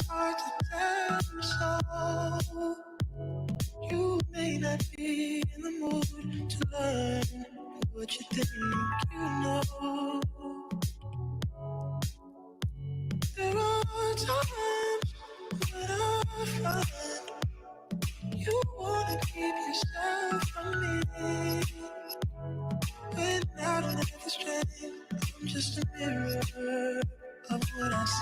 hard to tell you so. You may not be in the mood to learn what you think you know. There are times when I find you wanna keep yourself from me. When I don't have the strength, I'm just a mirror of what I see.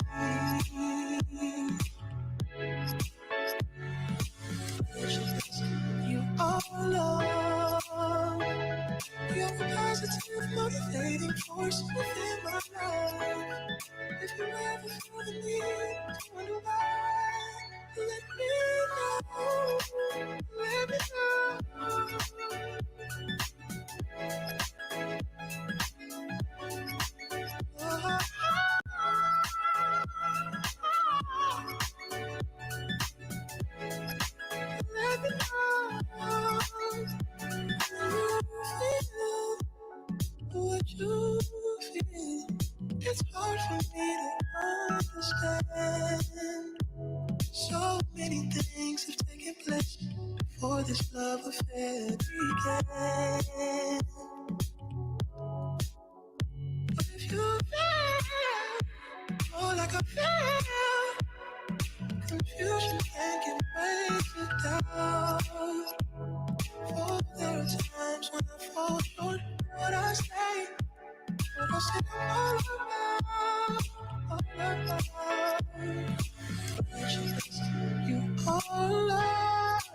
You are love. You're a positive, motivating force within my life. If you ever feel the need to wonder why, let me know. Let me know. Oh, let me know. You feel what you feel. It's hard for me to understand. So many things have taken place before this love affair began. But if you feel more like I feel, confusion can give way to doubt. For there are times when I fall short of what I say, but I say all about. You are love.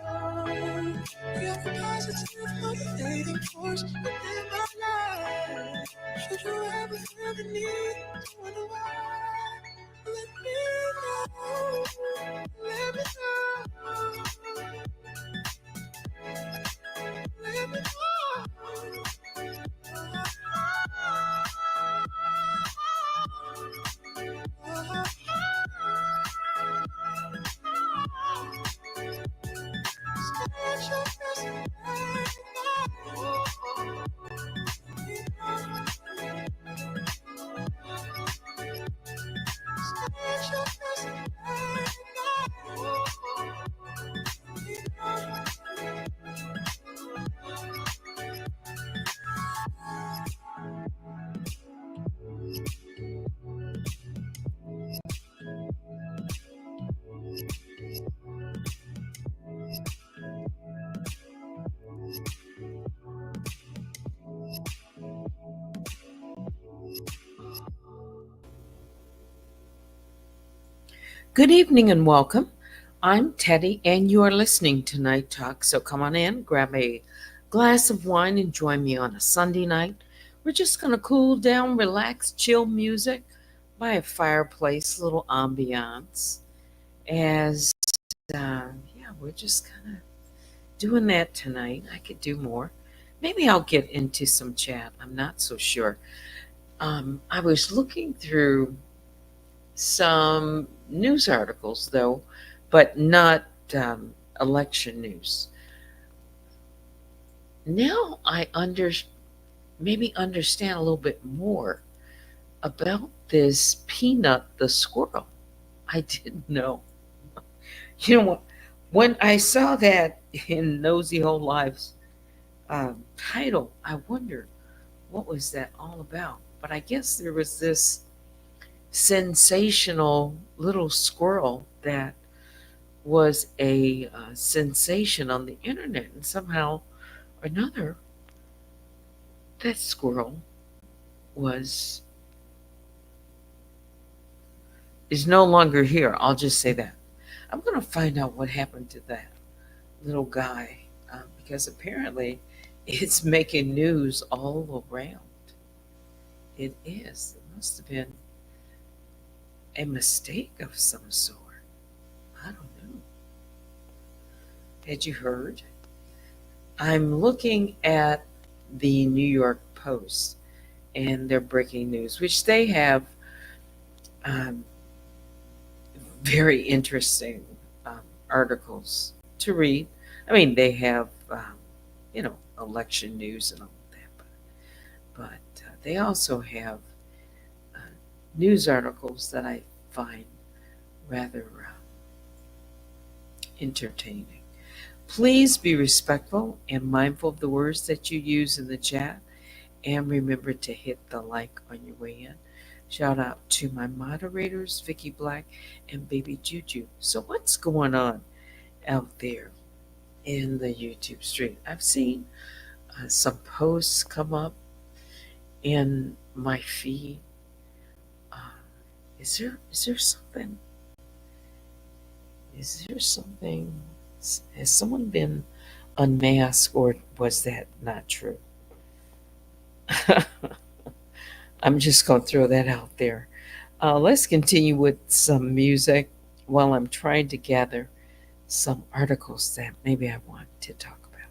You're a positive, motivating force within my life. Should you ever feel the need to wonder why, let me know. Let me know. Let me Good evening and welcome. I'm Teddy, and you are listening to Night Talk. So come on in, grab a glass of wine, and join me on a Sunday night. We're just going to cool down, relax, chill music by a fireplace, little ambiance. As yeah, we're just kind of doing that tonight. I could do more. Maybe I'll get into some chat. I'm not so sure. I was looking through some news articles, though, but not election news. Now I maybe understand a little bit more about this Peanut the squirrel. I didn't know. You know what? When I saw that in Nosy Whole Lives title, I wondered what was that all about. But I guess there was this sensational little squirrel that was a sensation on the internet, and somehow or another, that squirrel was is no longer here. I'll just say that. I'm going to find out what happened to that little guy because apparently it's making news all around. It is. It must have been a mistake of some sort. I don't know. Had you heard? I'm looking at the New York Post and their breaking news, which they have um, very interesting articles to read. I mean, they have, election news and all that, but they also have uh, news articles that I find rather entertaining. Please be respectful and mindful of the words that you use in the chat, and remember to hit the like on your way in. Shout out to my moderators, Vicky Black and Baby Juju. So, what's going on out there in the YouTube stream? I've seen some posts come up in my feed. Uh, is there something? Is there something? Has someone been unmasked, or was that not true? I'm just going to throw that out there. Let's continue with some music while I'm trying to gather some articles that maybe I want to talk about.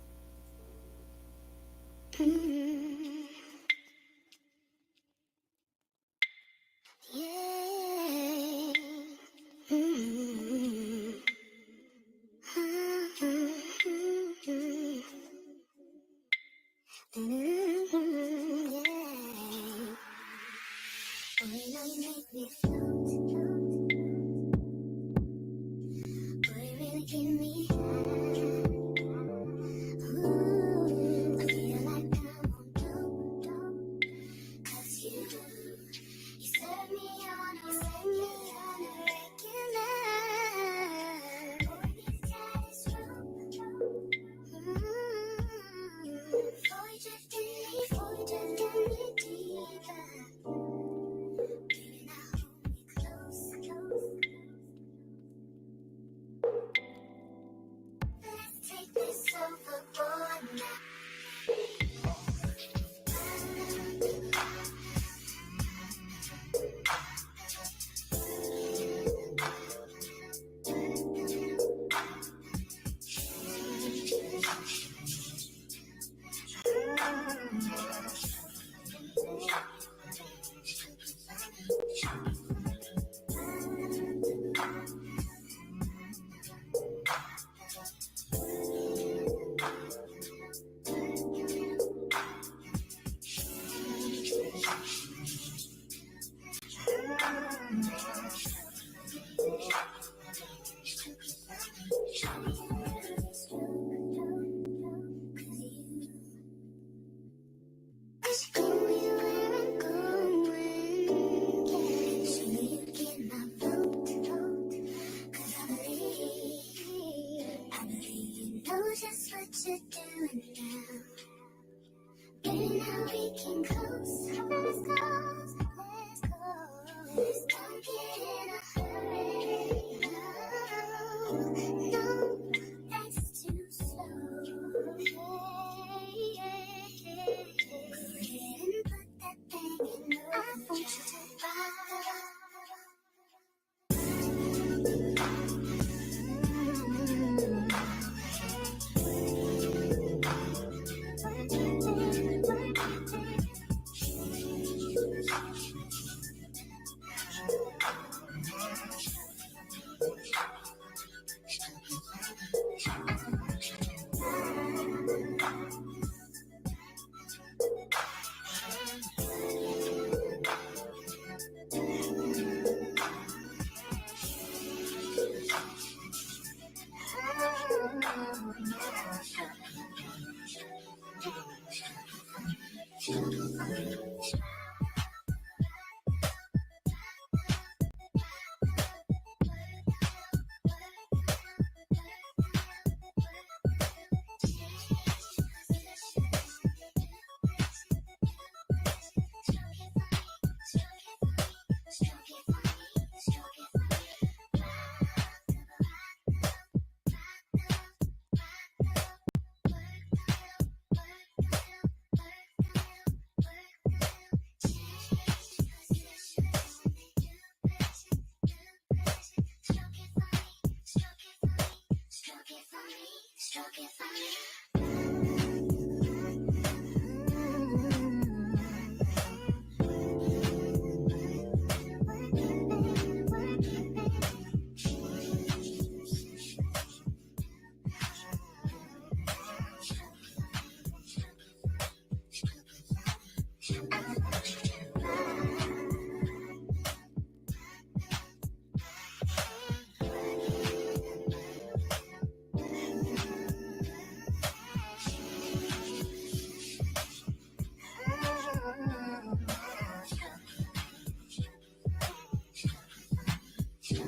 Long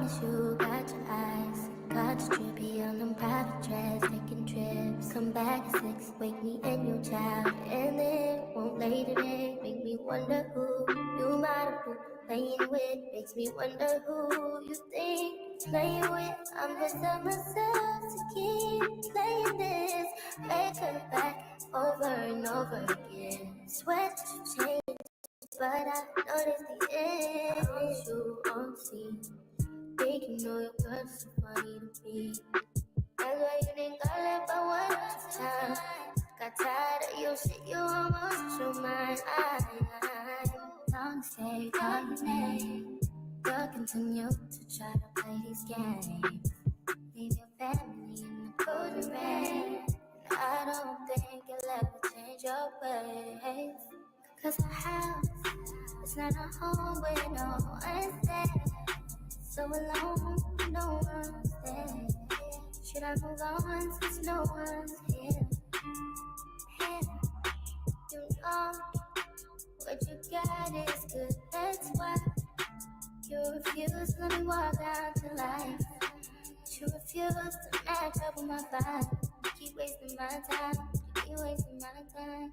as you got your eyes, got your trippy on them private jets, taking trips. Come back at 6, wake me and your child, and then won't lay today. Make me wonder who you might have been playing with. Makes me wonder who you think you're playing with. I'm just telling myself to keep playing this record back over and over again. Swear that you changed, but I noticed the end. You on scene. Think you know your girl's so funny to me. That's why you think I left by one time. Got tired of your shit, you almost your mind. Long stay, call your name. You'll continue to try to play these games. Leave your family in the cold rain. I don't think you'll ever change your ways. Cause our house is not a home where no one's there. So alone, no one's there. Should I move on since no one's here? Here, you know what you got is good, that's why you refuse to let me walk out to life. You refuse to match up with my vibe. You keep wasting my time, you keep wasting my time.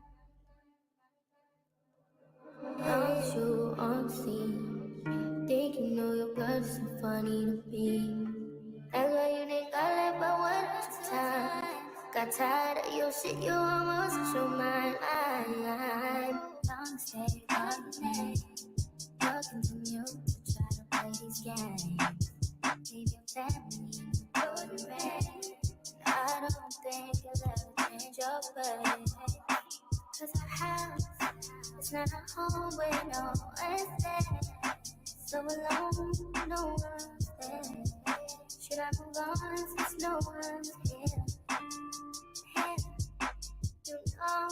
Don't you on scene? Think you know your girl's so funny to be. That's why you think I left by one time. Got tired of your shit, you almost lost your mind. Long stay on your name. You'll continue to try to play these games. Leave your family in the cold rain. I don't think you'll ever change your ways. Cause our house is not a home where no one's there. So alone, no one's there. Should I move on since no one's here? Hey, you know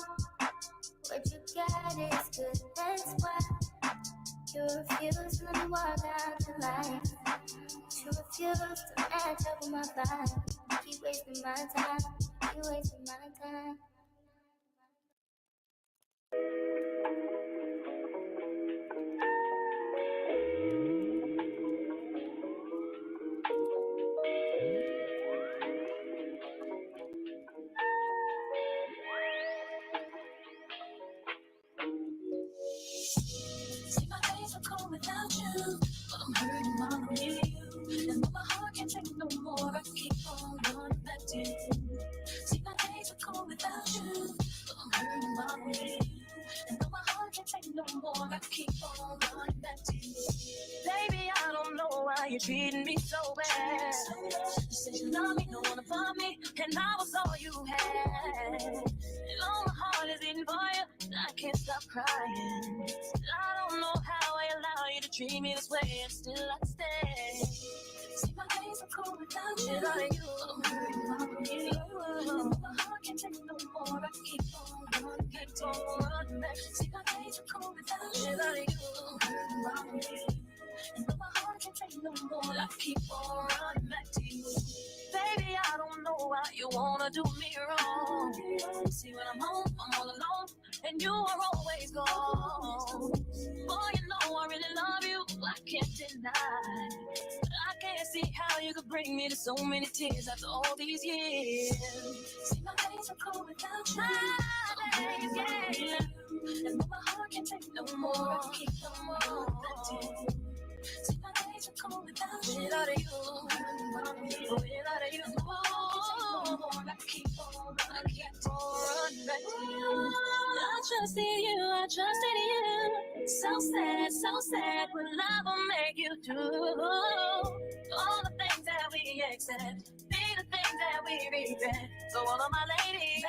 what you got is good, that's why you refuse to let me walk out to life. You refuse to match up with my vibe. You keep wasting my time, you keep wasting my time. See, my days are cold without you, but I'm hurting while I'm near you. And though my heart can't take no more, I keep on running back to you. See, my days are cold without you, but I'm hurting while I'm near you. And though my heart can't take no more, I keep on running back to you. Baby, I don't know why you're treating me so bad. You said you love me, don't wanna bump me, and I was all you had. And all my heart is beating for you, and I can't stop crying. I don't know how I allow you to treat me this way, and still I stay. See, my days are cold without you. Without you, I'm hurting while I'm near you. My heart can't take no more. I keep on running, keep on running back. See, my days are cold without you. Without you, I'm hurting while I'm near you. And though my heart can't take no more, I keep on running back to you. Baby, I don't know why you wanna do me wrong. See, when I'm home, I'm all alone, and you are always gone. Boy, you know I really love you, I can't deny. I can't see how you could bring me to so many tears after all these years. See, my days are cold without you. My days, yeah. And though my heart can't take no more, I keep on running back to you. See, my days are cold without you. Without you, without you, I keep on running back to you. I trusted you, I trusted you. So sad, what love will make you do. All the things that we accept, be the things that we regret. So all of my ladies,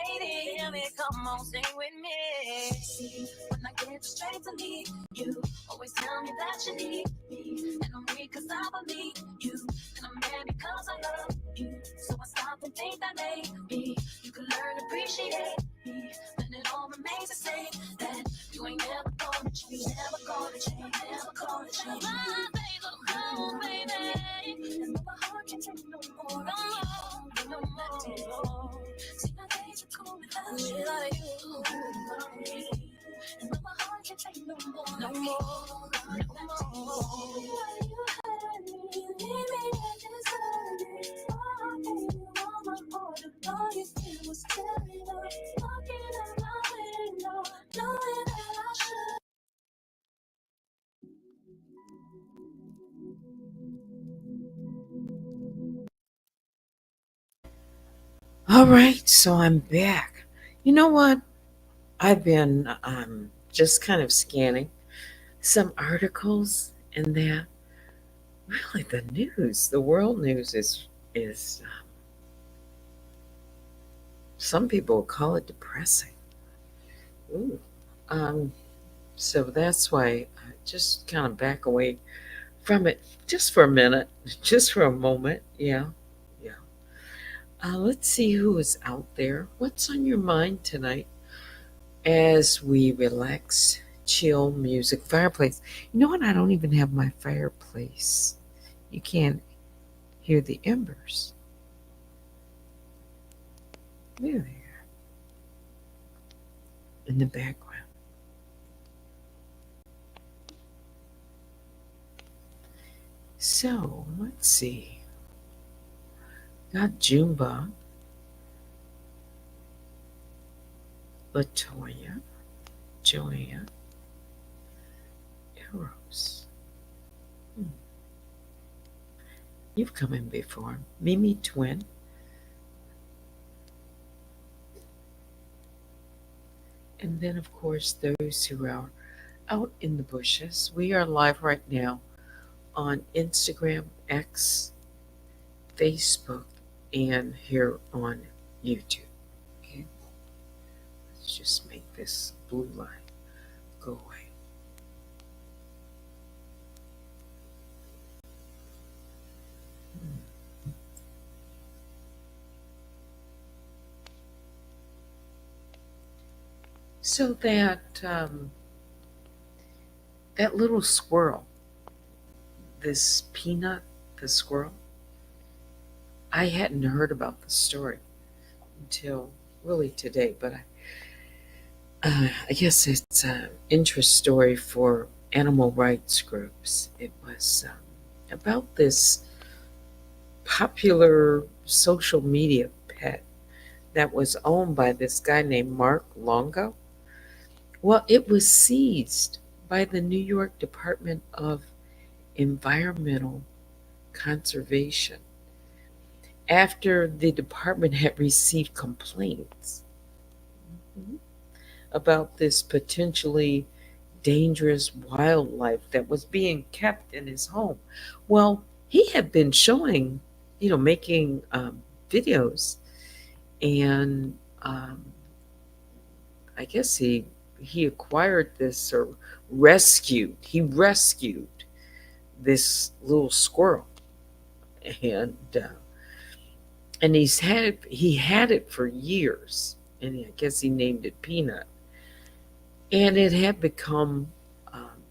hear me, come on, sing with me. See, when I get straight to me, you always tell me that you need me, and I'm weak 'cause I believe you, and I'm mad because I love you. So I stop and think that maybe you can learn to appreciate me, when it all remains the same. That you ain't never gonna change, never gonna change, never gonna change. My baby, oh baby, and my heart can't take no more, no more. See, my days are cool without you, and my heart can't take no more, no more, no more. You had me, you need me, and deserve it. Oh, baby, all my heart, the longest it was tearing up, looking at my window, knowing that I should. All right, so I'm back. You know what? I've been just kind of scanning some articles, and that really the news, the world news is some people will call it depressing. Ooh. Um, so that's why I just kind of back away from it just for a minute, just for a moment. Yeah, yeah. Let's see who is out there. What's on your mind tonight as we relax, chill music, fireplace? You know what? I don't even have my fireplace. You can't hear the embers. There they are in the background. So let's see. Got Jumba, Latoya, Joanne, Eros. Hmm. You've come in before. Mimi Twin. And then, of course, those who are out in the bushes. We are live right now on Instagram, X, Facebook, and here on YouTube. Okay, let's just make this blue line go away. So that little squirrel, this Peanut, the squirrel, I hadn't heard about the story until really today, but I guess it's an interest story for animal rights groups. It was about this popular social media pet that was owned by this guy named Mark Longo. Well, it was seized by the New York Department of Environmental Conservation after the department had received complaints about this potentially dangerous wildlife that was being kept in his home. Well, he had been showing, making videos, and I guess he acquired this or rescued this little squirrel, and he had it for years, and I guess he named it Peanut, and it had become um,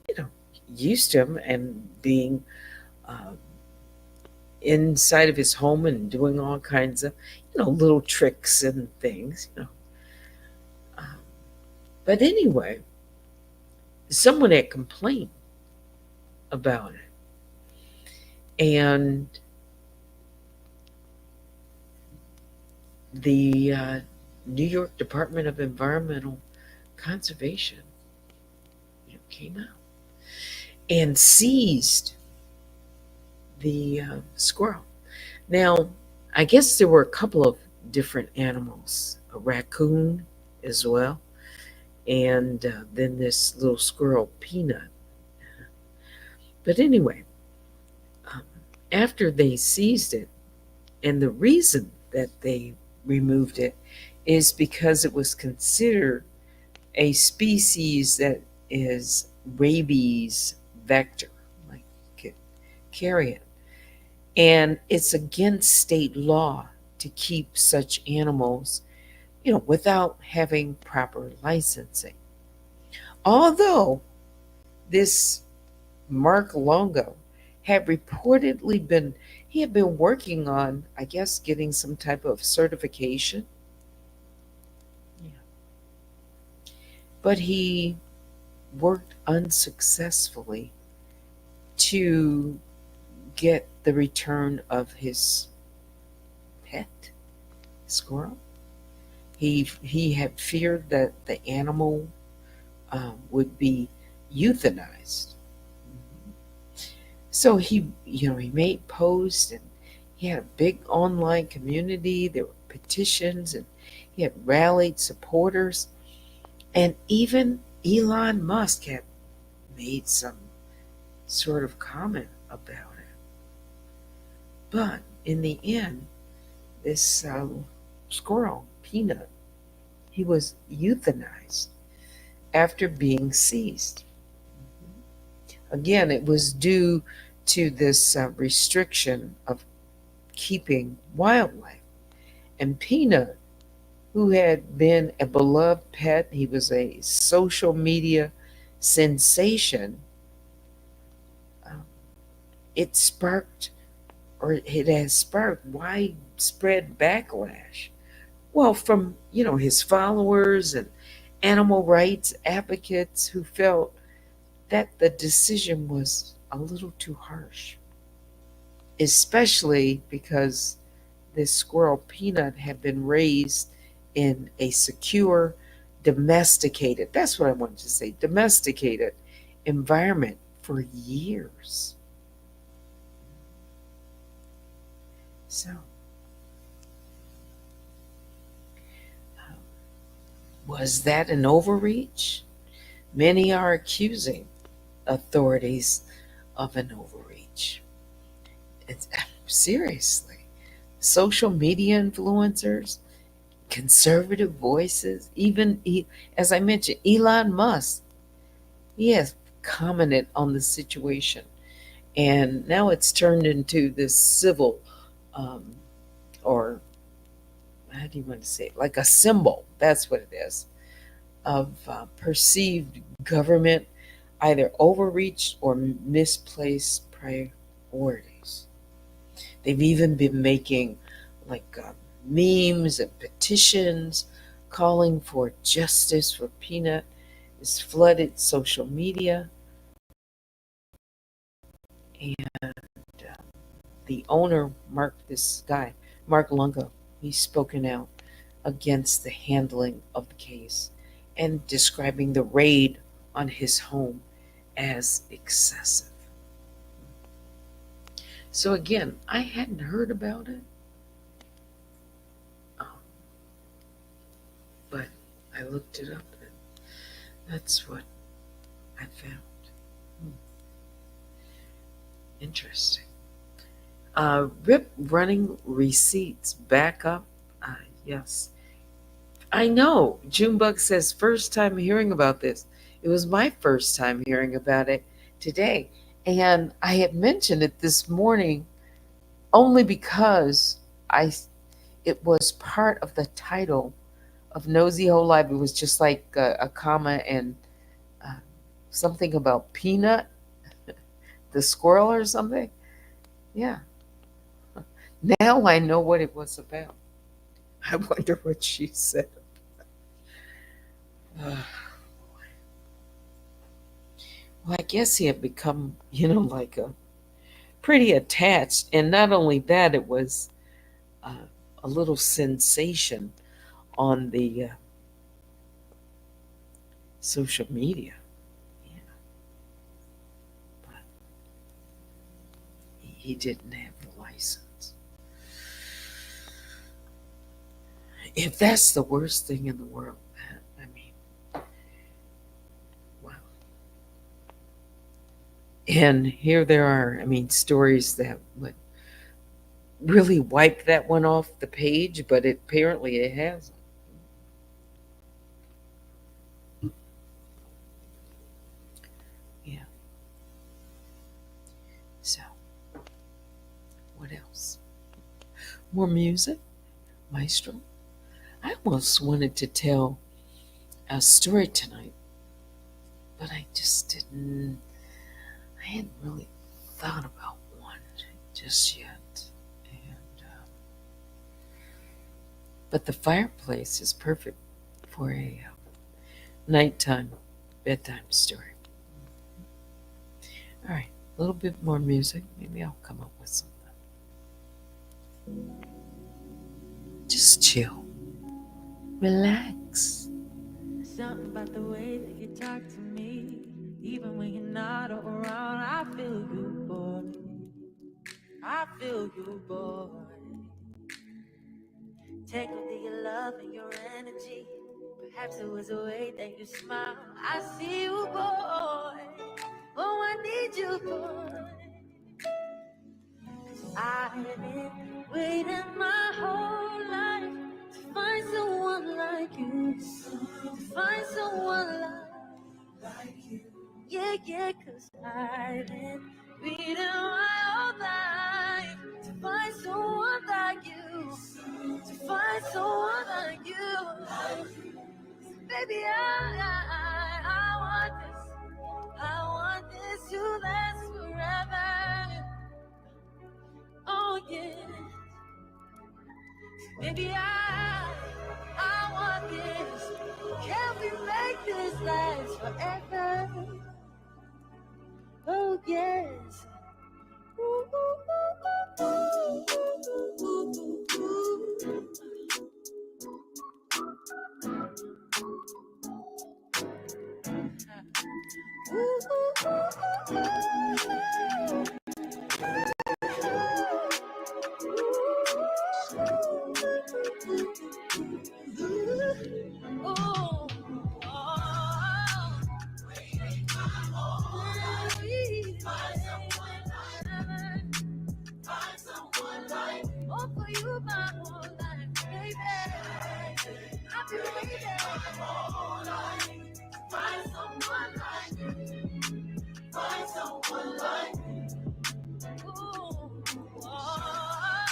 you know used to him and being um, inside of his home and doing all kinds of little tricks and things. Um, but anyway, someone had complained about it, and the New York Department of Environmental Conservation came out and seized the squirrel. Now, I guess there were a couple of different animals, a raccoon as well, and then this little squirrel, Peanut. But anyway, um, after they seized it And the reason that they removed it is because it was considered a species that is rabies vector, like could carry it. And it's against state law to keep such animals, without having proper licensing. Although this Mark Longo had reportedly he had been working on, I guess, getting some type of certification. Yeah. But he worked unsuccessfully to get the return of his pet squirrel. He had feared that the animal would be euthanized. So he made posts, and he had a big online community. There were petitions, and he had rallied supporters, and even Elon Musk had made some sort of comment about it. But in the end, this squirrel, Peanut, he was euthanized after being seized. Again, it was due to this restriction of keeping wildlife. And Peanut, who had been a beloved pet, he was a social media sensation. um, it sparked, or it has sparked widespread backlash. Well, from his followers and animal rights advocates who felt that the decision was a little too harsh, especially because this squirrel Peanut had been raised in a secure, domesticated, that's what I wanted to say, domesticated environment for years. So, was that an overreach? Many are accusing authorities of an overreach. It's seriously. Social media influencers, conservative voices, even as I mentioned, Elon Musk, he has commented on the situation, and now it's turned into this civil, um, or how do you want to say it? Like a symbol. That's what it is, of perceived government either overreach or misplaced priorities. They've even been making like memes and petitions calling for justice for Peanut. It's flooded social media, and the owner, this guy, Mark Lungo, he's spoken out against the handling of the case and describing the raid on his home as excessive. So again, I hadn't heard about it, um, but I looked it up, and that's what I found. Hmm, interesting. RIP running receipts back up. Yes, I know. Junebug says first time hearing about this. It was my first time hearing about it today, and I had mentioned it this morning only because I it was part of the title of Nosy Whole Life. It was just like a comma and uh, something about Peanut, the squirrel, or something. Yeah. Now I know what it was about. I wonder what she said. Uh, well, I guess he had become, like a pretty attached, and not only that, it was uh, a little sensation on the social media. Yeah, but he didn't have the license. If that's the worst thing in the world, I mean, wow. And here there are, I mean, stories that would really wipe that one off the page, but apparently it hasn't. Yeah. So, what else? More music, Maestro. I almost wanted to tell a story tonight, but I just didn't. I hadn't really thought about one just yet. And but the fireplace is perfect for a nighttime bedtime story. All right, a little bit more music. Maybe I'll come up with something. Just chill, relax. Something about the way that you talk to me, even when you're not around, I feel you, boy. I feel you, boy. Tangled in your love and your energy. Perhaps it was the way that you smile. I see you, boy. Oh, I need you, boy. I've been waiting my whole life to find someone like you. To find someone like you. Yeah, yeah, 'cause I've been waiting my whole life to find someone like you. To find someone like you. Baby, I want this. I want this to last forever. Oh, yeah. Baby, I want this. Can we make this last forever? Oh, yes. Ooh, ooh, ooh, ooh, ooh, ooh, ooh. Oh, for you, my whole life, baby. I've been waiting my whole life. Find someone like you. Find someone like you. Ooh, oh,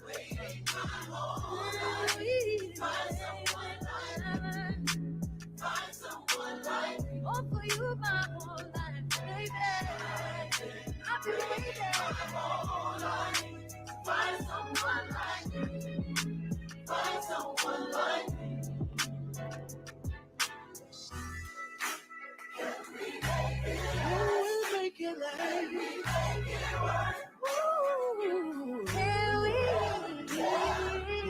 waiting my whole life. Find someone like you. Find someone like you. Oh, for you, my whole life, baby. I've been waiting my whole life. Find someone like you. Find someone like you. We'll make it like ooh, can we? Can we?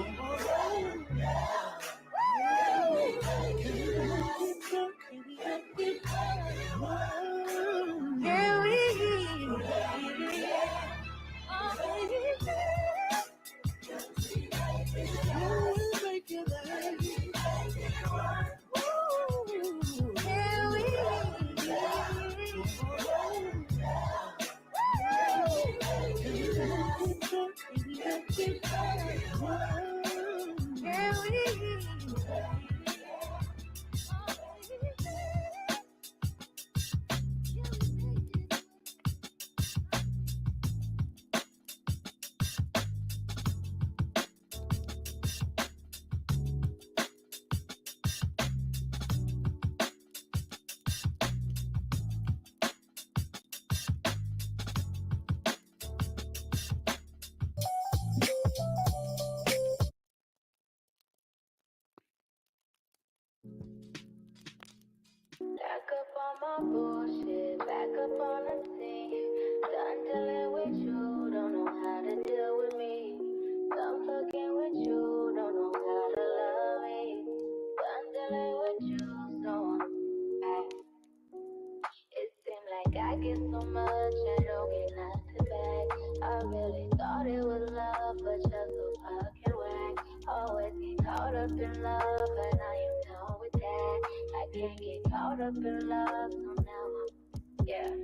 Oh, baby. We'll make it like ooh, can Back up on my bullshit, back up on the scene. Done dealing with you, don't know how to deal with me. Done fucking with you, don't know how to love me. Done dealing with you, so I'm back. It seemed like I get so much, I don't get nothing back. I really thought it was love, but you're so fucking whack. Always get caught up in love, but I am done with that. I can't get caught up in love, so now I'm, yeah.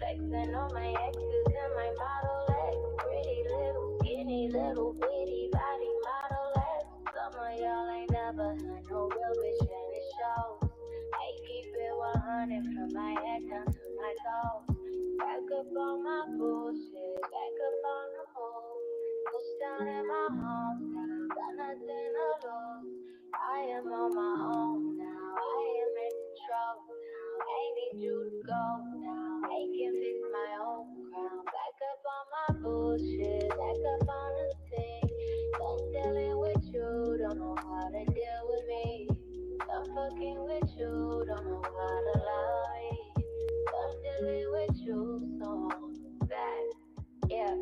Flexing on my exes and my Model X. Pretty little, skinny, little bitty body Model X. Some of y'all ain't never had no real bitch and it shows. I keep it 100 from my head down to my toes. Back up on my bullshit, back up on the move. Push down in my hometown, got nothing to lose. I am on my own now, I am in control now. I need you to go now, I can fix my own crown. Back up on my bullshit, back up on the scene. Done dealing with you, don't know how to deal with me. Done fucking with you, don't know how to love me. Done dealing with you, so I'm back, yeah.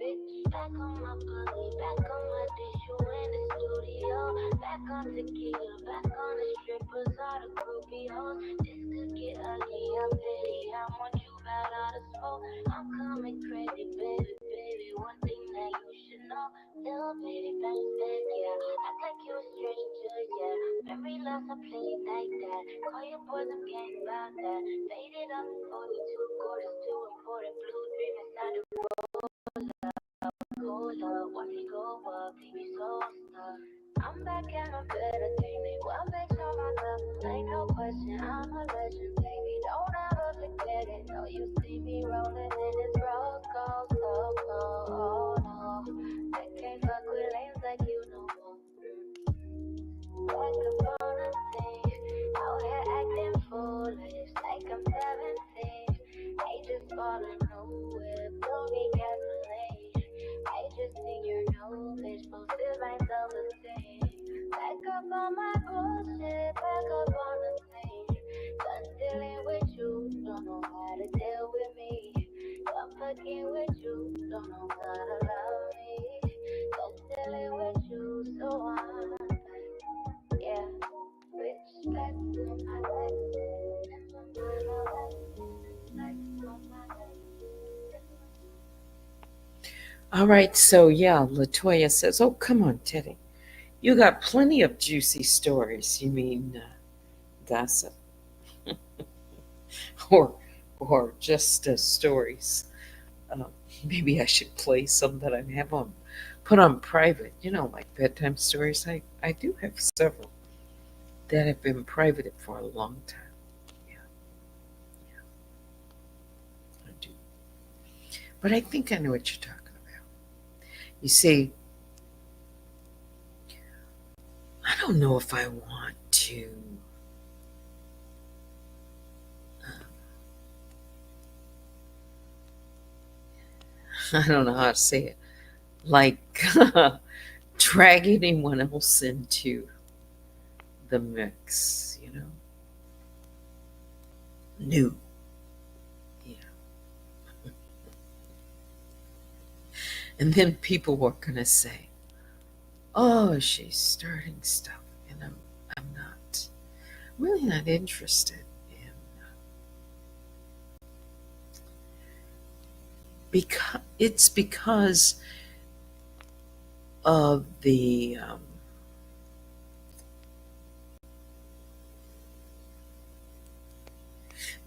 Bitch, back on my body, back on my tissue in the studio. Back on tequila, back on the strippers, all the groupie hoes. This could get ugly, I'm petty, I want you bad out of smoke. I'm coming crazy, baby, baby, one thing that you should know. Little bitty bastard, yeah, act like you a stranger, yeah. Memory loss, I play it like that. Call your boys, I'm gang about that. Faded up 42 quarters, 2 important blue dream inside the cola, watch me go up, baby, so stuck. I'm back and I'm better, take me one bitch on my level, ain't no question, I'm a legend, baby, don't ever forget it. No, you see me rolling in this rose gold, oh no, I can't fuck with lanes like you no more. Back up on the scene, out here acting foolish, like I'm 17. I just bought a new whip, don't need gasoline. I just think you're new, bitch, boosted my self-esteem. Back up on my bullshit, back up on the scene. Done dealing with you, don't know how to deal with me. Done fucking with you, don't know how to love me. Done dealing with you, so I'm back, yeah. Bitch, back on my legs, back on my legs. All right, so yeah, Latoya says, "Oh, come on, Teddy. You got plenty of juicy stories. You mean gossip, or just stories? Uh, Maybe I should play some that I have on put on private. You know, like bedtime stories. I do have several that have been private for a long time. Yeah, yeah, I do. But I think I know what you're talking about. You see, I don't know if I want to. I don't know how to say it. Like drag anyone else into the mix, you know? New. Yeah. And then people were gonna say, "Oh, she's starting stuff," and I'm not really not interested in because it's because of the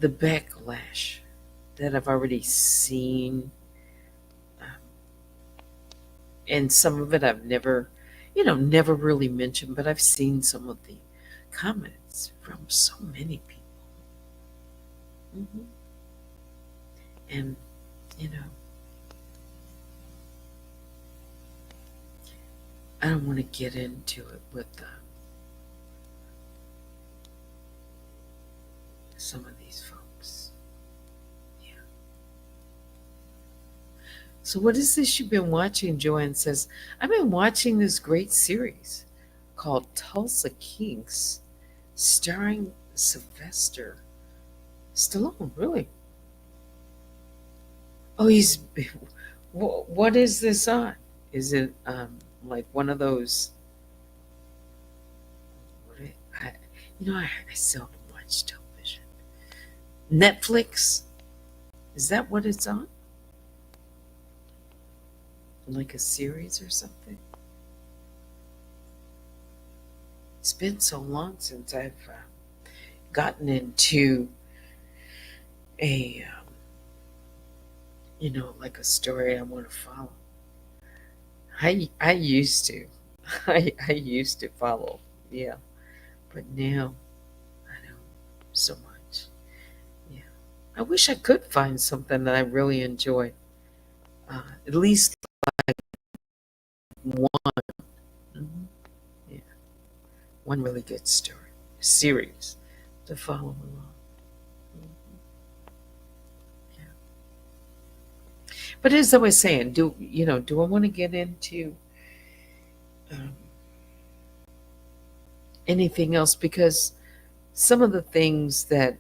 backlash that I've already seen, um, and some of it I've never, never really mentioned, but I've seen some of the comments from so many people. Hmm. And, you know, I don't want to get into it with some of these folks. Yeah. So, what is this you've been watching? Joanne says, "I've been watching this great series called Tulsa Kings, starring Sylvester Stallone." Really? Oh, he's. What is this on? Is it like one of those? What I seldom watch television. Netflix? Is that what it's on? Like a series or something? It's been so long since I've gotten into a like a story I want to follow. I used to. I used to follow. Yeah. But now I don't so much. Yeah. I wish I could find something that I really enjoy. At least one. Mhm. Yeah. One really good story. Series to follow along. Yeah. But as I was saying, do I want to get into um, anything else? Because some of the things that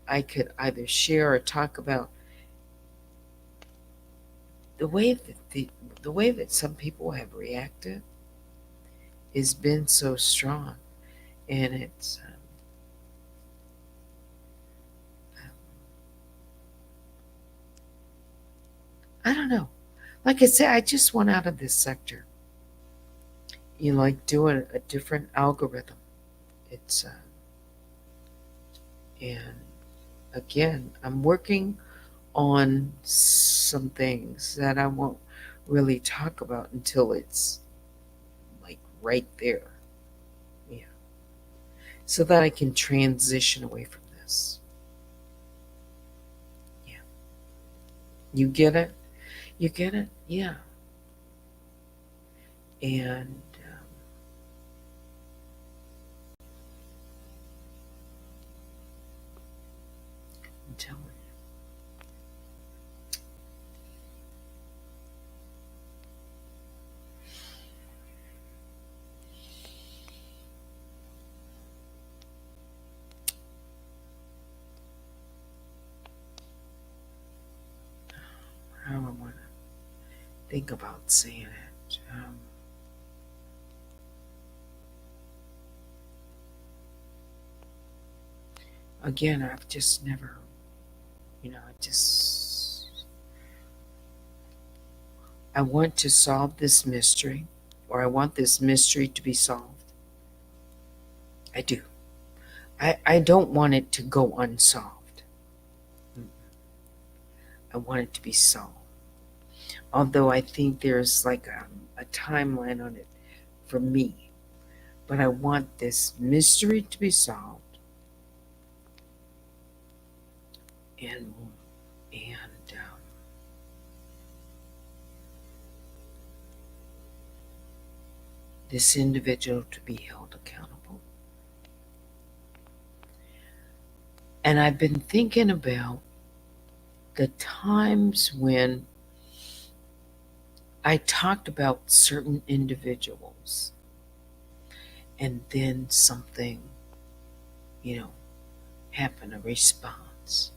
I could either share or talk about, the way that the way that some people have reacted has been so strong, and it's I don't know. Like I said, I just want out of this sector. Like doing a different algorithm. It's and again, I'm working on some things that I won't really talk about until it's like right there. Yeah. So that I can transition away from this. Yeah. You get it? You get it? Yeah. And I'm telling you, how I want to think about saying it. Again, I've just never, I want to solve this mystery, or I want this mystery to be solved. I do. I don't want it to go unsolved. I want it to be solved. Although I think there's like a timeline on it for me. But I want this mystery to be solved, and this individual to be held accountable. And I've been thinking about the times when I talked about certain individuals and then something, you know, happened, a response.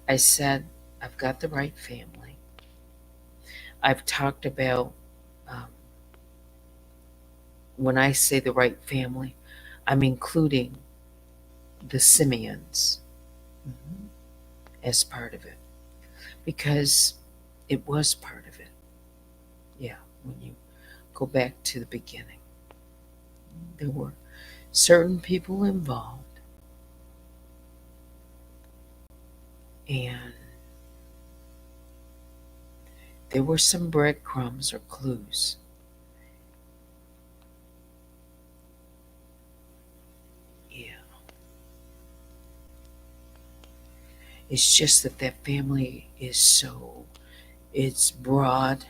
I said, I've got the right family. I've talked about, um, when I say the right family, I'm including the Simeons as part of it because it was part of it. Yeah, when you go back to the beginning, there were certain people involved, and there were some breadcrumbs or clues. Yeah, it's just that that family is so, it's broad,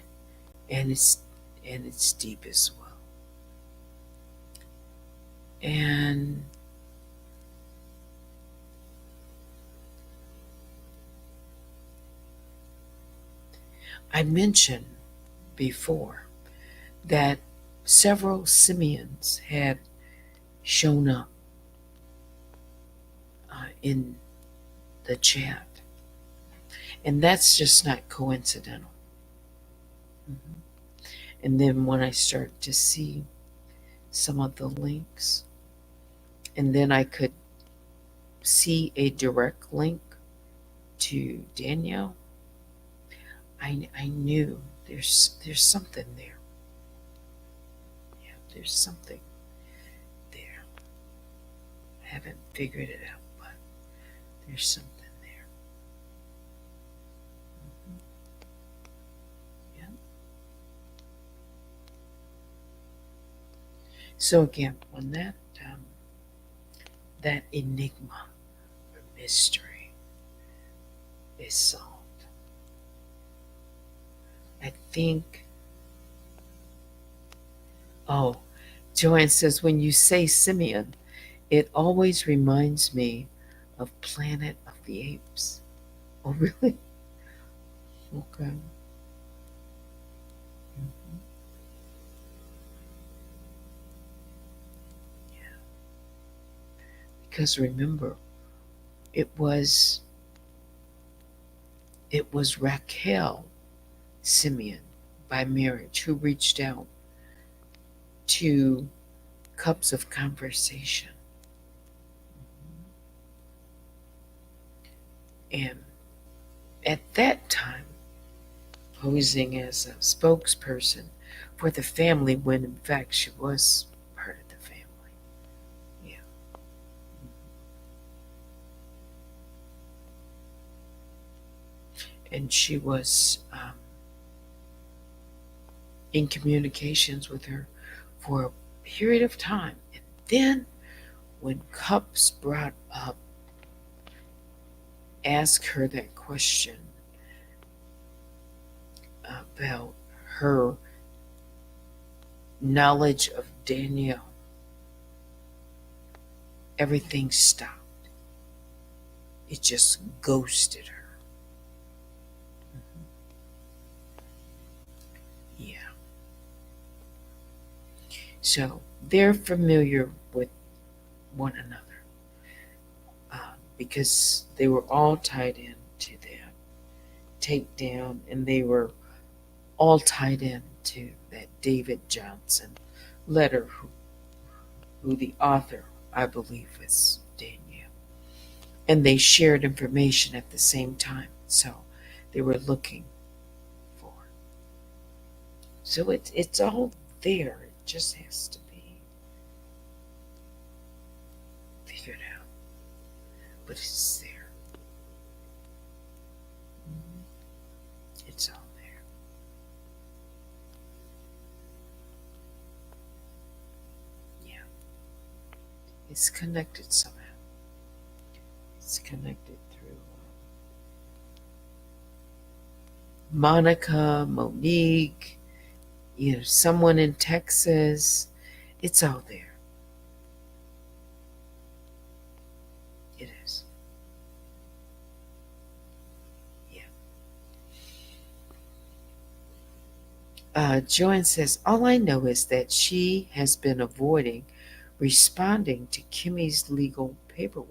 and it's deep as well. And I mentioned before that several Simeons had shown up in the chat, and that's just not coincidental. Mhm. And then when I start to see some of the links, and then I could see a direct link to Danielle, I knew there's something there. Yeah, there's something there. I haven't figured it out, but there's something there. So again, when that enigma or mystery is solved, I think. Oh, Joanne says when you say simian, it always reminds me of Planet of the Apes. Oh, really? Okay. Mhm. Yeah. Because remember, it was it was Raquel Simeon by marriage who reached out to Cups of Conversation. And at that time, posing as a spokesperson for the family when in fact she was part of the family. Yeah. And she was in communications with her for a period of time. And then when Cups brought up, asked her that question about her knowledge of Danielle, everything stopped. It just ghosted her. Yeah. So they're familiar with one another because they were all tied into that takedown and they were all tied into that David Johnson letter, who the author, I believe, is Danielle. And they shared information at the same time. So they were looking for. So it's all there. It just has to be figured out. But it's there. Mhm. It's all there. Yeah. It's connected somehow. It's connected through Monica, Monique, someone in Texas. It's all there. It is. Yeah. Joanne says, all I know is that she has been avoiding responding to Kimmy's legal paperwork.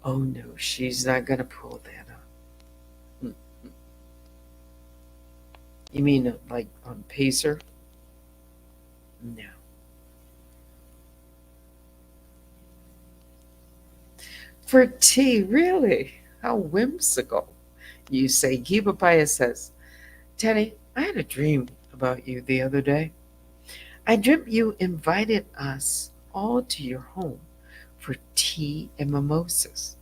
Oh no, she's not going to pull that up. Mm. You mean like on Pacer? No. For tea, really? How whimsical. You say. Giba Paya says, Teddy, I had a dream about you the other day. I dreamt you invited us all to your home for tea and mimosas.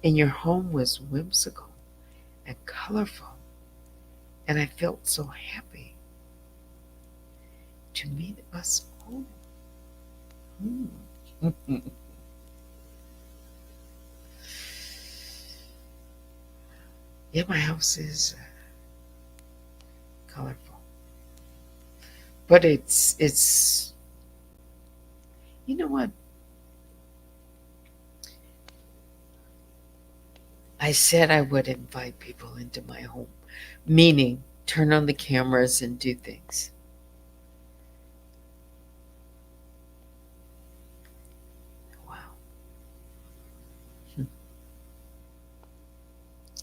And your home was whimsical and colorful. And I felt so happy to meet us all. Hmm. Yeah, my house is colorful. But it's you know what? I said I would invite people into my home, meaning turn on the cameras and do things. Wow. Hmm.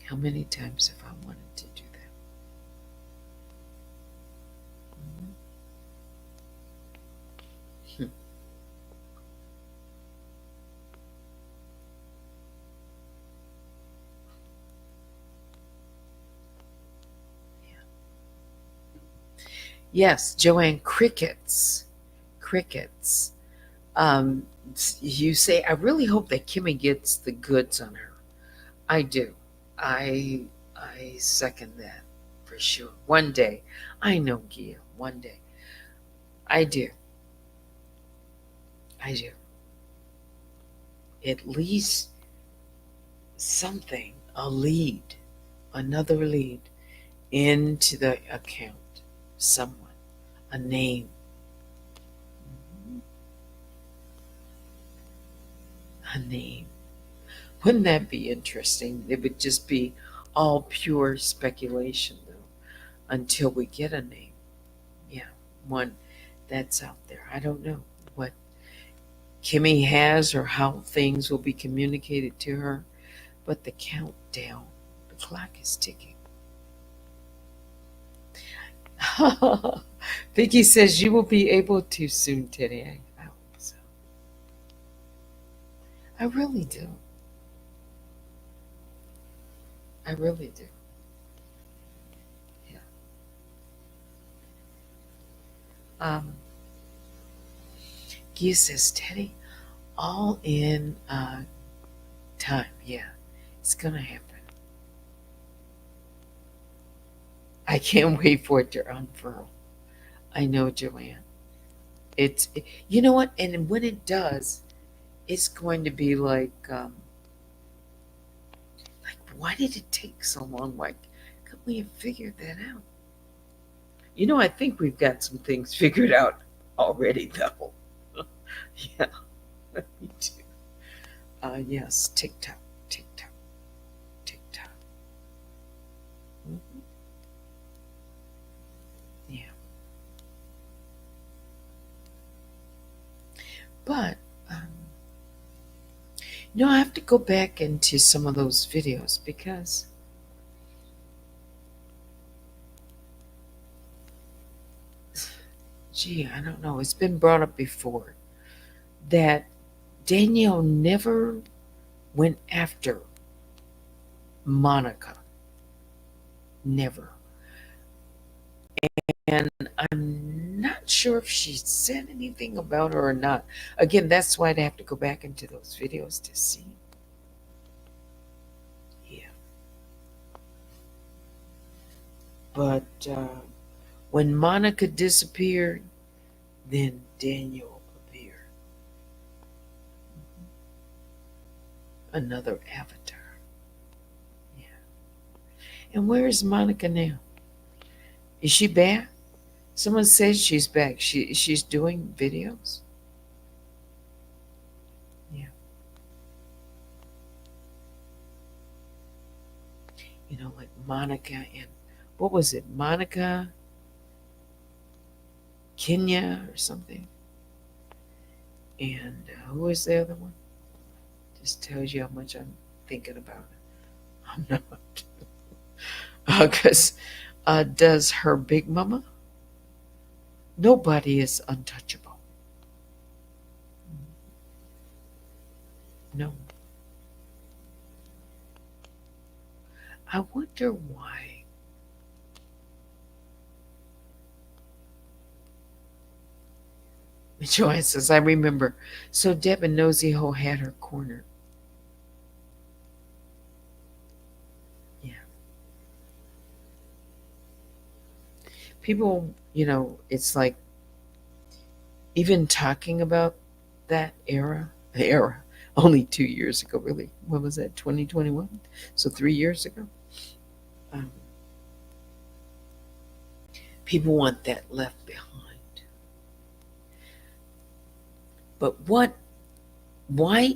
How many times have I wanted to do that? Mhm. Hmm. Yeah. Yes, Joanne, crickets. Crickets. Um, you say, I really hope that Kimmy gets the goods on her. I do. I I second that for sure. One day, I know Gia. One day, I do. I do. At least something, a lead, another lead into the account. Someone, a name. A name. Wouldn't that be interesting? It would just be all pure speculation, though, until we get a name. Yeah, one that's out there. I don't know what Kimmy has or how things will be communicated to her, but the countdown, the clock is ticking. Vicky says you will be able to soon, Teddy. I hope so. I really do. I really do. Yeah. Um, Gia says, Teddy, all in time. Yeah, it's going to happen. I can't wait for it to unfurl. I know, Joanne. You know what? And when it does, it's going to be why did it take so long? Why couldn't we have figured that out? You know, I think we've got some things figured out already, though. Yeah, me too. Yes, TikTok, TikTok, TikTok. Mhm. Yeah, but um, I have to go back into some of those videos because, gee, I don't know. It's been brought up before that Danielle never went after Monica. Never. And I'm not sure if she said anything about her or not. Again, that's why I'd have to go back into those videos to see. Yeah. But when Monica disappeared, then Daniel appeared. Another avatar. Yeah. And where is Monica now? Is she back? Someone says she's back. She's doing videos. Yeah. Like Monica and what was it? Monica, Kenya or something. And who was the other one? Just tells you how much I'm thinking about it. I'm not. Because does her big mama? Nobody is untouchable. No. I wonder why. Joanne says, I remember. So Deb and Nosy Ho had her cornered. Yeah. People, it's like even talking about that era, only 2 years ago, really. What was that, 2021? So 3 years ago. Um, people want that left behind. But why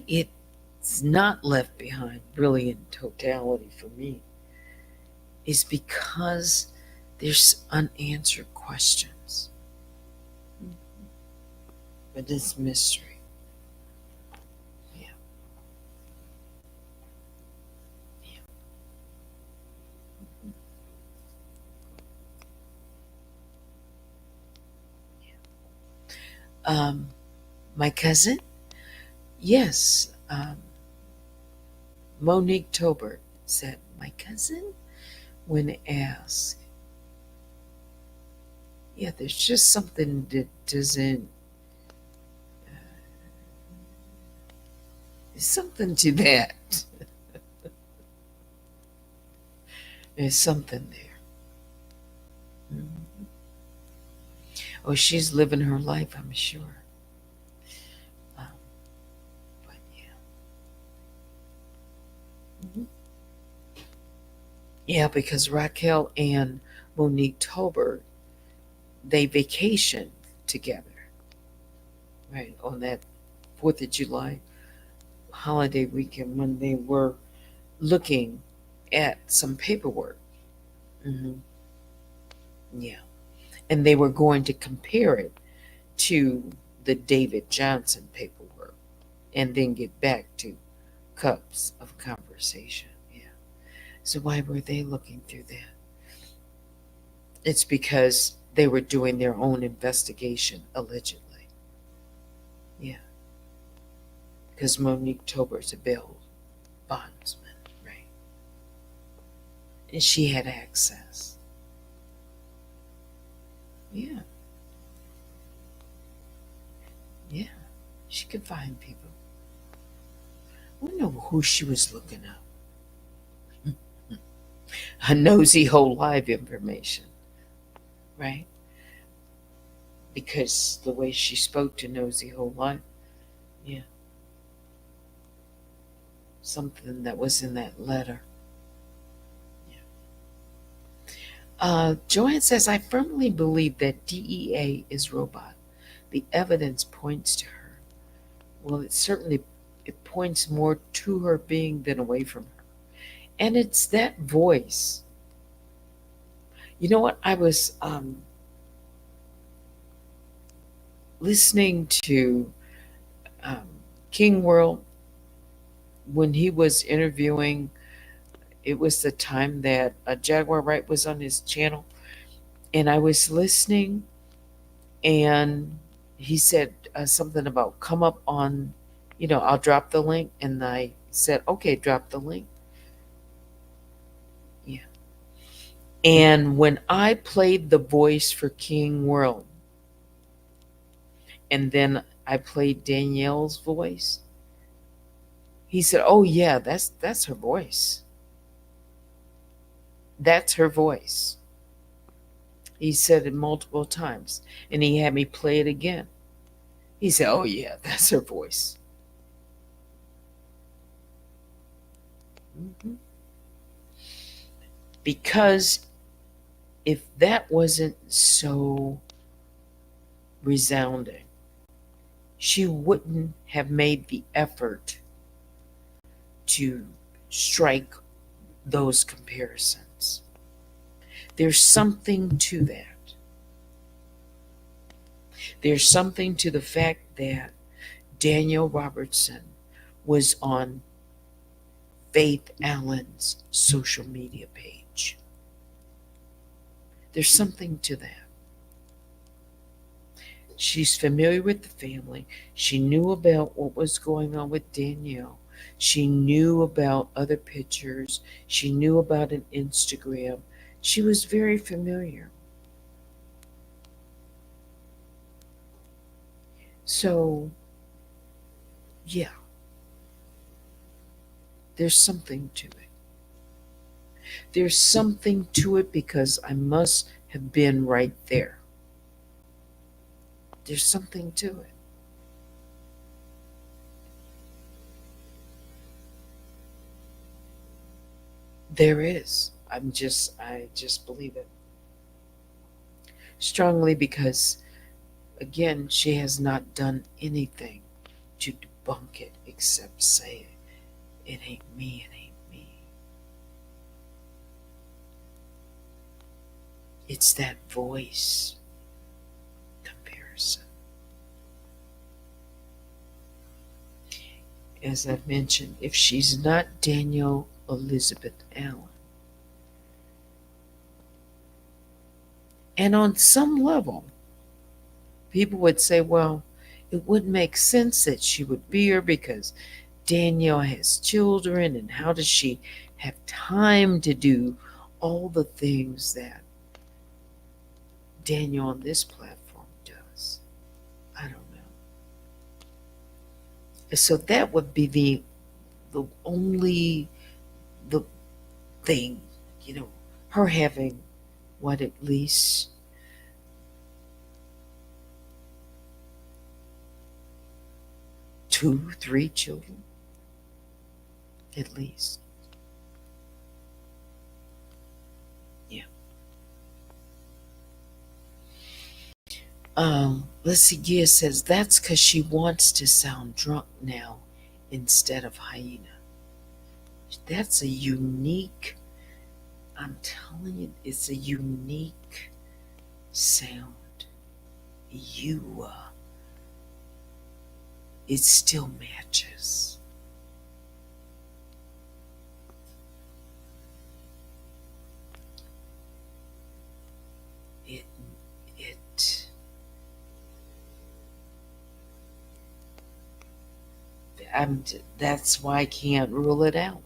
it's not left behind, really, in totality for me, is because there's unanswered questions. But it's mystery. Yeah. Yeah. My cousin, yes, Monique Tobert said, my cousin, when asked, yeah, there's just something that doesn't, there's something to that. There's something there. Mhm. Oh, she's living her life, I'm sure. Um, Yeah, because Raquel and Monique Tolbert, they vacationed together, right, on that 4th of July holiday weekend when they were looking at some paperwork. Hmm. Yeah. And they were going to compare it to the David Johnson paperwork and then get back to cups of conversation. Yeah. So why were they looking through that? It's because they were doing their own investigation, allegedly. Yeah. Because Monique Tober's a bail bondsman, right? And she had access. Yeah. Yeah. She could find people. We know who she was looking up. Her nosy whole life information, right? Because the way she spoke to Nosy whole life, yeah, something that was in that letter. Yeah. Joanne says, I firmly believe that DEA is robot. The evidence points to her. Well, it points more to her being than away from her. And it's that voice. You know what? I was listening to um, King World when he was interviewing. It was the time that Jaguar Wright was on his channel, and I was listening, and he said something about come up on, I'll drop the link, and I said, okay, drop the link. Yeah. And when I played the voice for King World, and then I played Danielle's voice, he said, oh yeah, that's her voice. That's her voice. He said it multiple times, and he had me play it again. He said, oh yeah, that's her voice. Mhm. Because if that wasn't so resounding, she wouldn't have made the effort to strike those comparisons. There's something to that. There's something to the fact that Daniel Robertson was on Faith Allen's social media page. There's something to that. She's familiar with the family. She knew about what was going on with Danielle. She knew about other pictures. She knew about an Instagram. She was very familiar. So, yeah, there's something to it. There's something to it because I must have been right there. There's something to it. There is. I just believe it strongly because, again, she has not done anything to debunk it except say it ain't me, it ain't me. It's that voice comparison. As I've mentioned, if she's not Danielle Elizabeth Allen, and on some level, people would say, well, it wouldn't make sense that she would be here because Danielle has children, and how does she have time to do all the things that Danielle on this platform does? I don't know. So that would be the only the thing, her having what, at least 2, 3 children, at least. Let's see, Gia says that's because she wants to sound drunk now instead of hyena. That's a unique, I'm telling you, it's a unique sound. You, it still matches. It, it, that's why I can't rule it out.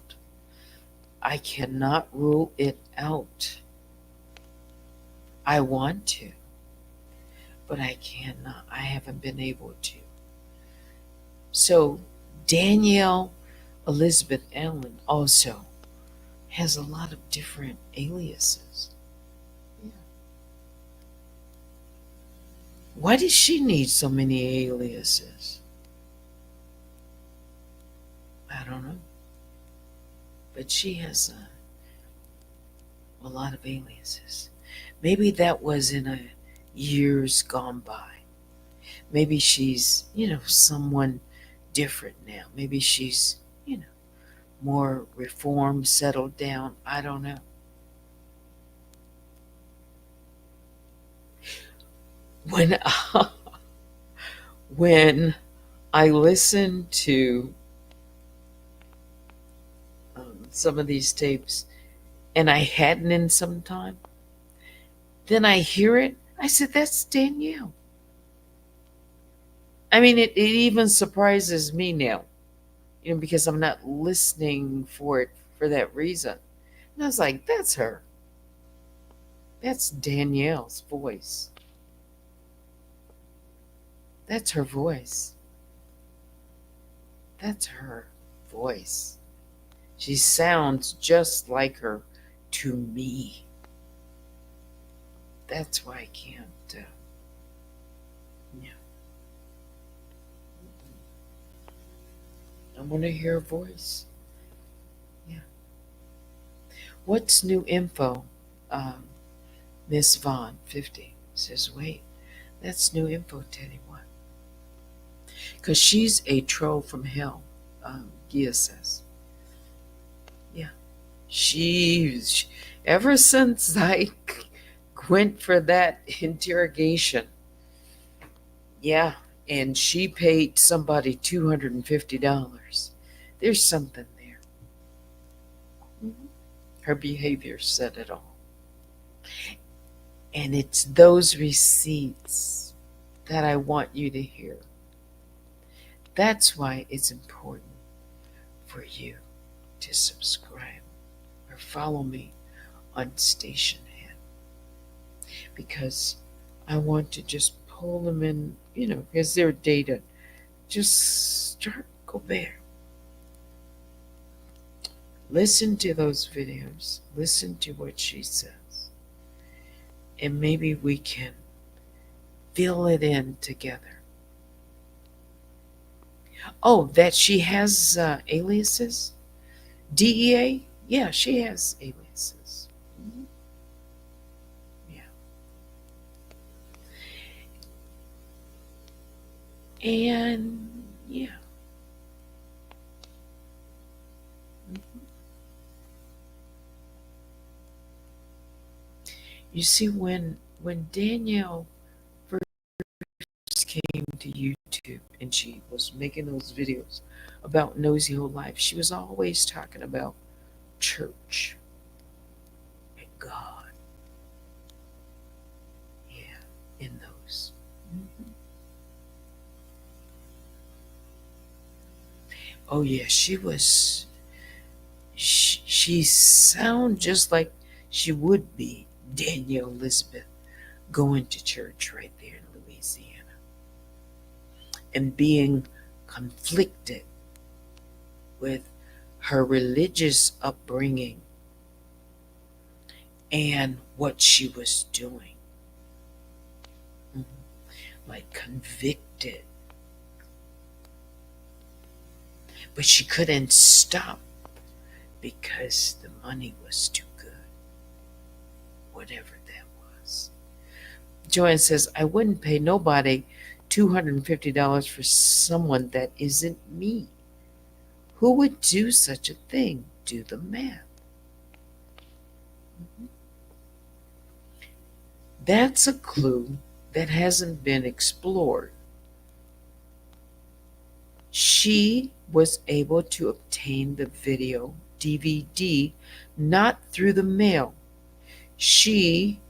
I cannot rule it out. I want to, but I cannot. I haven't been able to. So, Danielle Elizabeth Allen also has a lot of different aliases. Yeah. Why does she need so many aliases? I don't know. But she has a lot of aliases. Maybe that was in a years gone by. Maybe she's, someone different now. Maybe she's, more reformed, settled down. I don't know. When when I listen to some of these tapes and I hadn't in some time, then I hear it. I said, "That's Danielle." I mean, it even surprises me now, because I'm not listening for it for that reason. And I was like, "That's her. That's Danielle's voice. That's her voice. That's her voice." She sounds just like her to me. That's why I can't. Yeah. I want to hear her voice. Yeah. What's new info? Um, Miss Vaughn, 50, says, wait, that's new info, Teddy. What? Because she's a troll from hell, Gia says. Yeah. She's, ever since I went for that interrogation, yeah, and she paid somebody $250. There's something there. Mhm. Her behavior said it all. And it's those receipts that I want you to hear. That's why it's important for you to subscribe or follow me on Station Head, because I want to just pull them in, because their data. Just start, go there. Listen to those videos. Listen to what she says. And maybe we can fill it in together. Oh, that she has aliases? DEA? Yeah, she has aliases. Mhm. Yeah. And yeah. Mhm. You see, when Danielle first came to YouTube and she was making those videos about Nosy Whole Life, she was always talking about church and God. Yeah, in those. Mhm. Oh yeah, she was. She sound just like she would be Danielle Elizabeth going to church right there in Louisiana and being conflicted with her religious upbringing and what she was doing. Mhm. Like convicted. But she couldn't stop because the money was too good, whatever that was. Joanne says, I wouldn't pay nobody $250 for someone that isn't me. Who would do such a thing? Do the math. That's a clue that hasn't been explored. She was able to obtain the video DVD not through the mail. She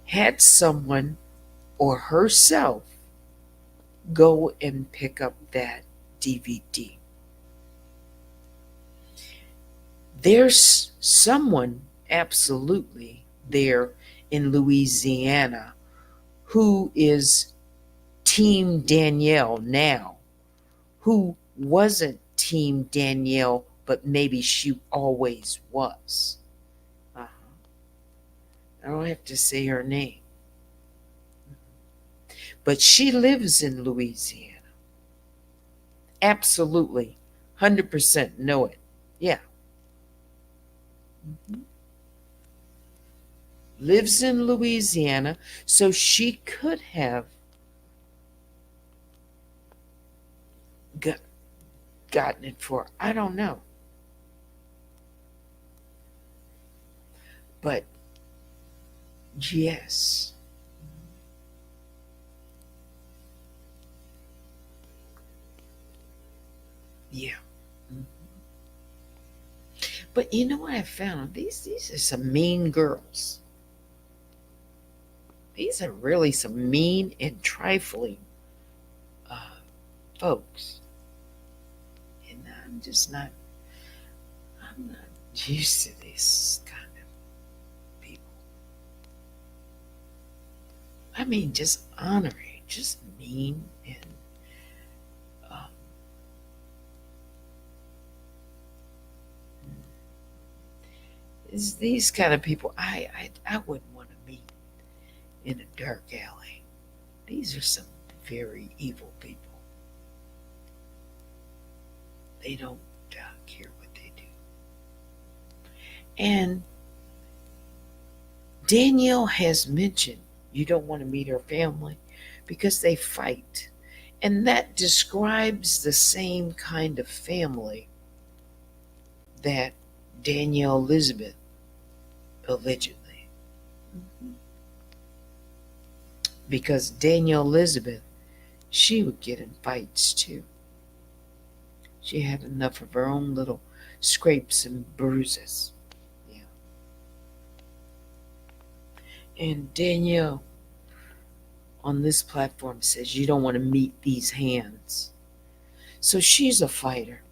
had someone or herself go and pick up that DVD. There's someone absolutely there in Louisiana who is Team Danielle now, who wasn't Team Danielle, but maybe she always was. Uh-huh. I don't have to say her name. But she lives in Louisiana. Absolutely. 100% know it. Yeah. Mm-hmm. Lives in Louisiana, so she could have gotten it for, I don't know. But yes. Yeah. Mhm. But you know what I found? These are some mean girls. These are really some mean and trifling uh, folks. And I'm not used to this kind of people. I mean, just honorary, just mean and um, it's these kind of people I wouldn't want to meet in a dark alley. These are some very evil people. They don't care what they do. And Danielle has mentioned you don't want to meet her family because they fight. And that describes the same kind of family that Danielle Elizabeth allegedly. Because Danielle Elizabeth, she would get in fights too. She had enough of her own little scrapes and bruises. Yeah. And Danielle on this platform says you don't want to meet these hands. So she's a fighter.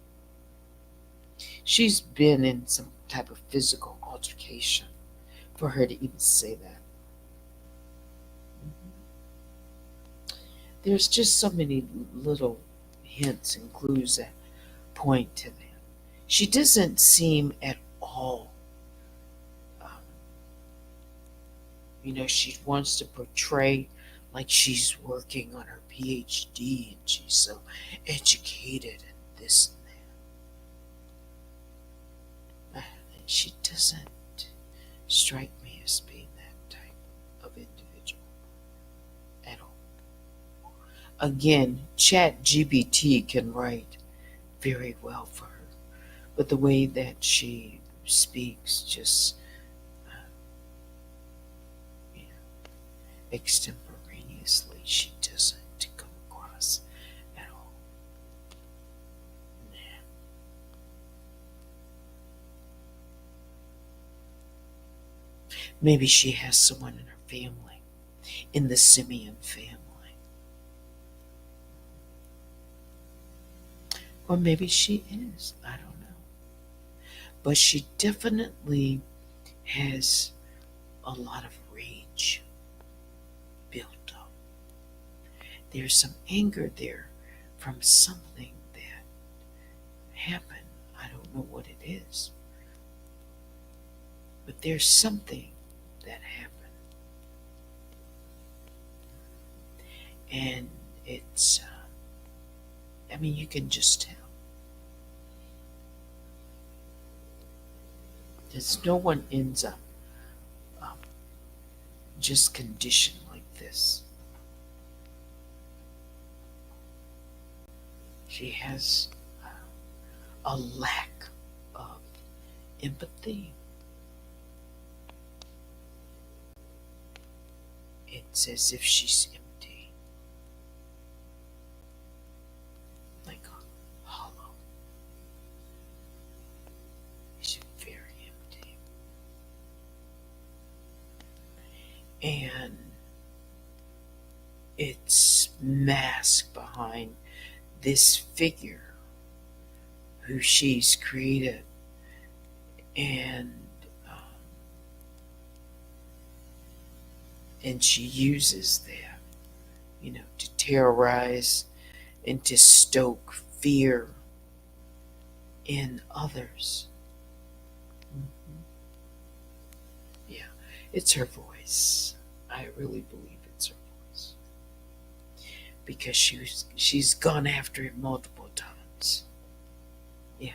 She's been in some type of physical altercation for her to even say that. There's just so many little hints and clues that point to that. She doesn't seem at all, um, she wants to portray like she's working on her PhD and she's so educated and this and that. And she doesn't strike me as being that type of individual at all. Again, ChatGPT can write very well for her, but the way that she speaks just you know, extemporaneously, she doesn't come across at all. Nah. Maybe she has someone in her family, in the Simeon family. Or maybe she is. I don't know. But she definitely has a lot of rage built up. There's some anger there from something that happened. I don't know what it is. But there's something that happened. And it's, you can just tell. Because no one ends up just conditioned like this. She has a lack of empathy. It's as if she's empty, like a hollow. She's very empty. And it's masked behind this figure who she's created. And and she uses that, to terrorize and to stoke fear in others. Mhm. Yeah, it's her voice. I really believe it's her voice because she's gone after it multiple times. Yeah,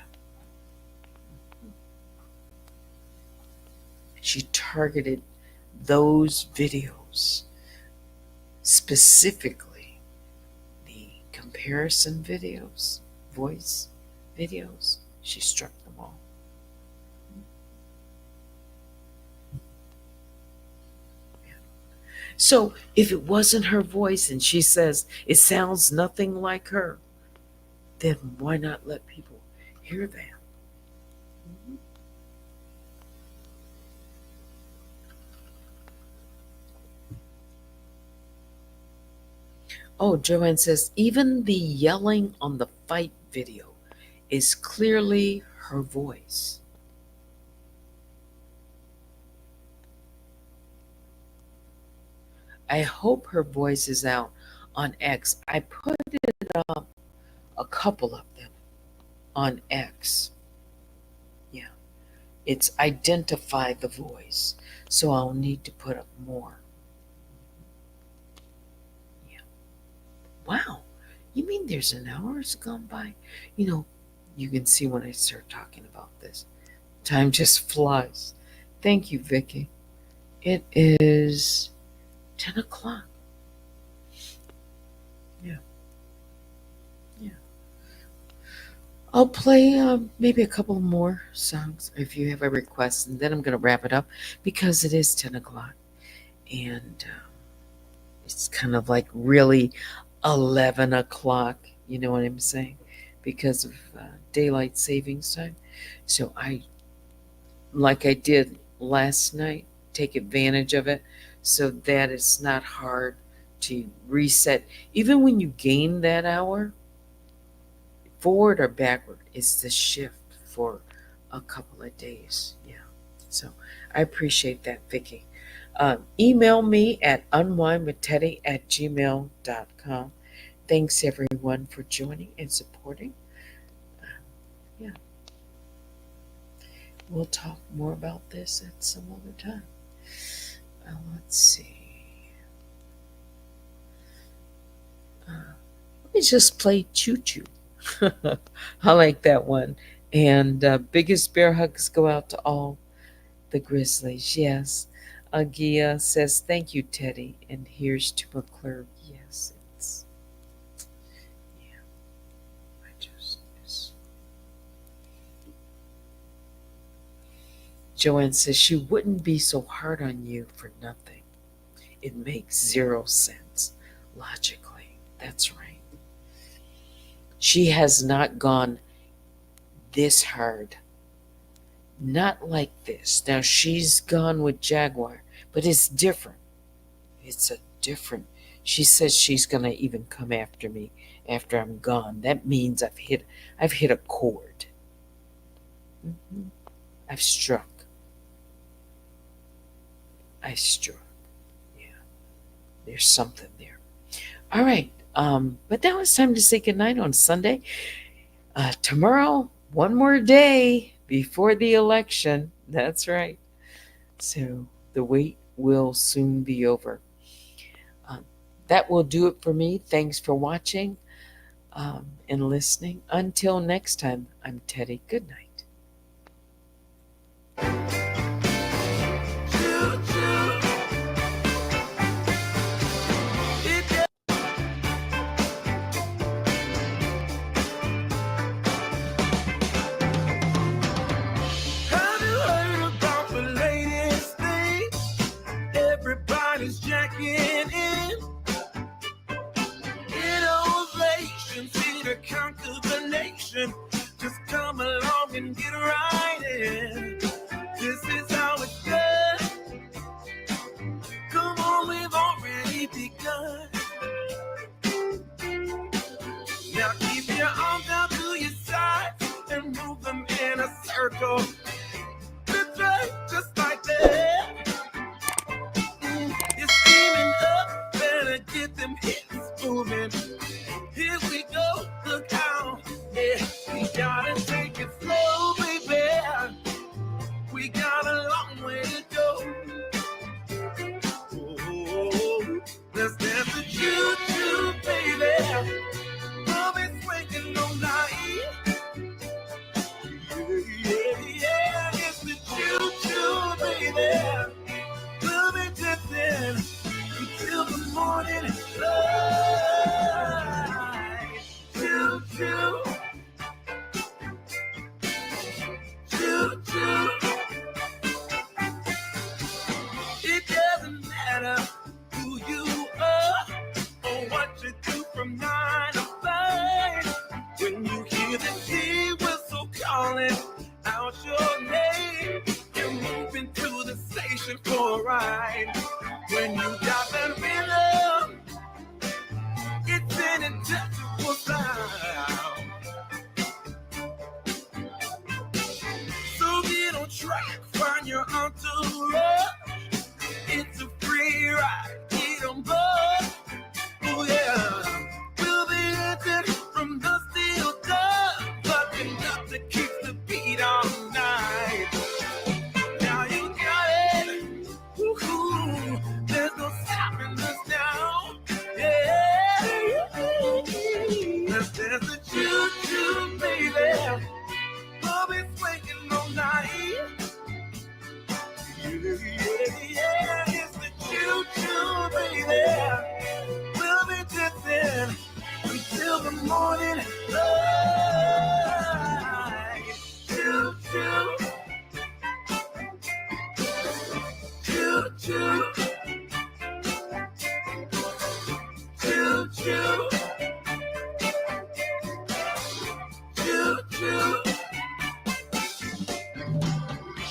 she targeted those videos, specifically the comparison videos, voice videos. She struck them all. So if it wasn't her voice and she says it sounds nothing like her, then why not let people hear that? Mhm. Oh, Joanne says, even the yelling on the fight video is clearly her voice. I hope her voice is out on X. I put up a couple of them on X. Yeah, it's identify the voice. So I'll need to put up more. Yeah. Wow. You mean there's an hour has gone by? You can see when I start talking about this. Time just flies. Thank you, Vicky. It is 10 o'clock. Yeah. Yeah. I'll play maybe a couple more songs if you have a request, and then I'm going to wrap it up because it is 10 o'clock. And it's kind of like really 11 o'clock, you know what I'm saying? Because of daylight savings time. So like I did last night, take advantage of it so that it's not hard to reset. Even when you gain that hour, forward or backward, it's the shift for a couple of days. Yeah. So I appreciate that, Vicky. Email me at unwindwithteddy@gmail.com. Thanks everyone for joining and supporting. Uh, yeah, we'll talk more about this at some other time. Let's see. Let me just play Choo Choo. I like that one. And biggest bear hugs go out to all the Grizzlies. Yes. Agia says, thank you, Teddy. And here's to McClure. Yes, yeah, I just, it's. Joanne says, she wouldn't be so hard on you for nothing. It makes zero sense logically. That's right. She has not gone this hard. Not like this. Now she's gone with Jaguar, but it's different. It's a different. She says she's gonna even come after me after I'm gone. That means I've hit a chord. Mhm. I've struck. I struck. Yeah. There's something there. All right. But now it's time to say goodnight on Sunday. Tomorrow, one more day before the election. That's right. So the wait will soon be over. Um, that will do it for me. Thanks for watching and listening. Until next time, I'm Teddy. Good night. motion. Just come along and get right in. This is how it's done. Come on, we've already begun. Now keep your arms out to your side and move them in a circle. That's right, just like that. You're screaming up, better get them hips moving. Here we go, look out. Yeah, we gotta take it slow, baby. We got a long way to go. Oh, let's dance the choo-choo, baby. We'll be swinging all night. Yeah, it's the choo-choo, baby. We'll be dancing until the morning light. Choo-choo. Choo-choo. It doesn't matter who you are or what you do from 9 to 5. When you hear the T-whistle calling out your name, you're moving to the station for a ride. When you got that rhythm, it's an intellectual sound. So get on track, find your entourage. It's a free ride, get on board. Oh yeah, we'll be dancing from the steel dust, bucking up to keep the beat all night. Now you got it, woo-hoo. There's no stopping us now. Yeah, let's dance the choo-choo, baby. We'll be swinging all night. Yeah, it's the choo-choo, baby. We'll be dancing until the morning light. Choo-choo. Choo-choo.